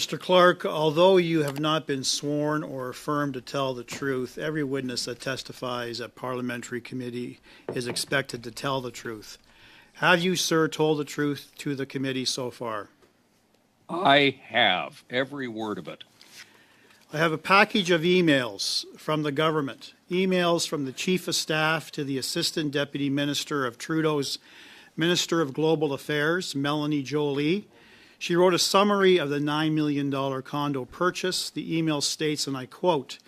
Mr. Clark, although you have not been sworn or affirmed to tell the truth, every witness that testifies at parliamentary committee is expected to tell the truth. Have you, sir, told the truth to the committee so far? I have, every word of it. I have a package of emails from the government, emails from the Chief of Staff to the Assistant Deputy Minister of Trudeau's Minister of Global Affairs, Melanie Jolie. She wrote a summary of the $9 million condo purchase. The email states, and I quote,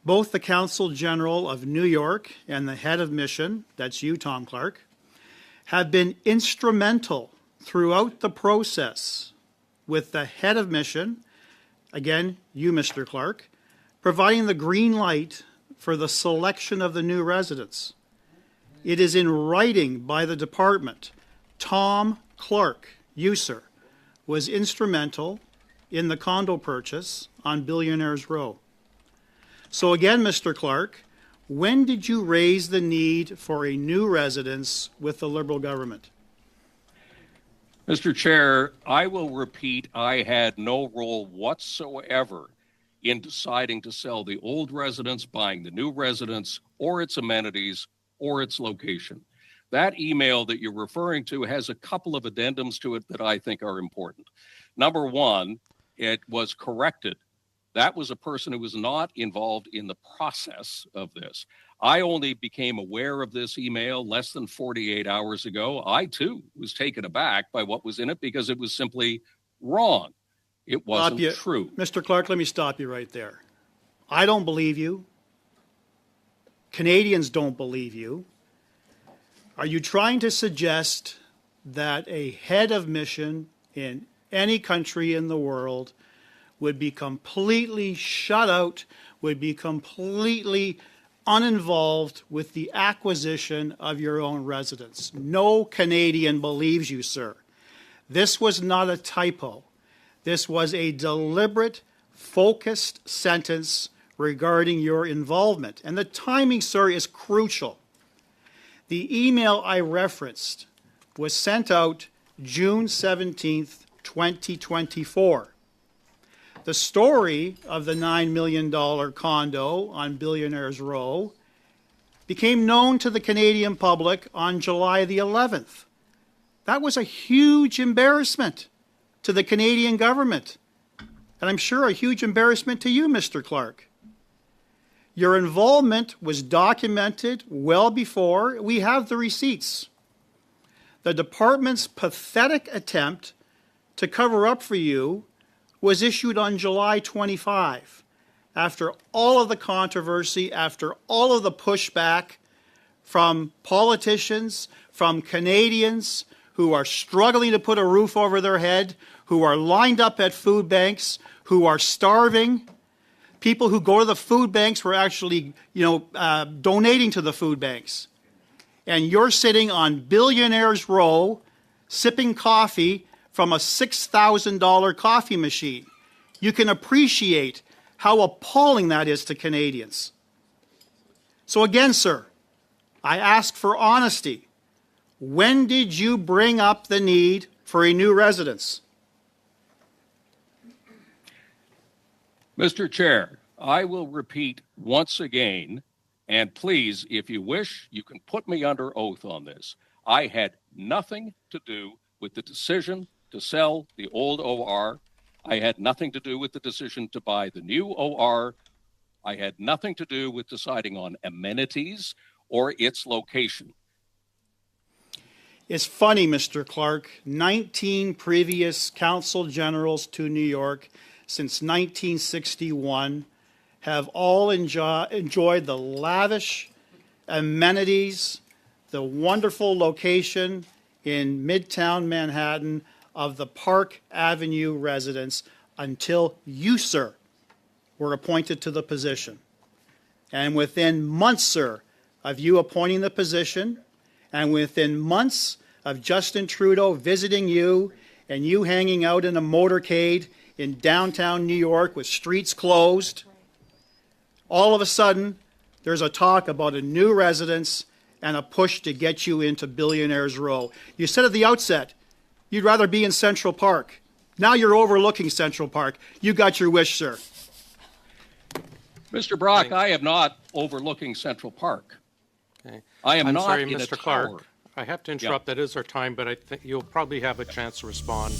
"Both the Consulate General of New York and the head of mission," that's you, Tom Clark, "have been instrumental throughout the process with the head of mission," again, you, Mr. Clark, "providing the green light for the selection of the new residence. It is in writing by the department. Tom Clark, you, sir, was instrumental in the condo purchase on Billionaires Row." So again, Mr. Clark, when did you raise the need for a new residence with the Liberal government? Mr. Chair, I will repeat, I had no role whatsoever in deciding to sell the old residence, buying the new residence, or its amenities, or its location. That email that you're referring to has a couple of addendums to it that I think are important. Number one, it was corrected. That was a person who was not involved in the process of this. I only became aware of this email less than 48 hours ago. I, too, was taken aback by what was in it because it was simply wrong. It wasn't true. Mr. Clark, let me stop you right there. I don't believe you. Canadians don't believe you. Are you trying to suggest that a head of mission in any country in the world would be completely shut out, would be completely uninvolved with the acquisition of your own residence? No Canadian believes you, sir. This was not a typo. This was a deliberate, focused sentence regarding your involvement. And the timing, sir, is crucial. The email I referenced was sent out June 17th, 2024. The story of the $9 million condo on Billionaires Row became known to the Canadian public on July the 11th. That was a huge embarrassment to the Canadian government, and I'm sure a huge embarrassment to you, Mr. Clark. Your involvement was documented well before. We have the receipts. The department's pathetic attempt to cover up for you was issued on July 25, after all of the controversy, after all of the pushback from politicians, from Canadians who are struggling to put a roof over their head, who are lined up at food banks, who are starving. People who go to the food banks were actually, donating to the food banks. And you're sitting on Billionaires Row, sipping coffee from a $6,000 coffee machine. You can appreciate how appalling that is to Canadians. So again, sir, I ask for honesty. When did you bring up the need for a new residence? Mr. Chair, I will repeat once again, and please, if you wish, you can put me under oath on this. I had nothing to do with the decision to sell the old OR. I had nothing to do with the decision to buy the new OR. I had nothing to do with deciding on amenities or its location. It's funny, Mr. Clark, 19 previous Consul Generals to New York since 1961 have all enjoyed the lavish amenities, the wonderful location in Midtown Manhattan of the Park Avenue residence until you, sir, were appointed to the position. And within months, sir, of you appointing the position, and within months of Justin Trudeau visiting you and you hanging out in a motorcade in downtown New York with streets closed, all of a sudden there's a talk about a new residence and a push to get you into Billionaires Row. You said at the outset you'd rather be in Central Park. Now you're overlooking Central Park. You got your wish, sir. Mr. Brock, I am not overlooking Central Park. Okay. I am I'm not sorry, in a Mr. tower. Clark. I have to interrupt. That is our time, but I think you'll probably have a chance to respond.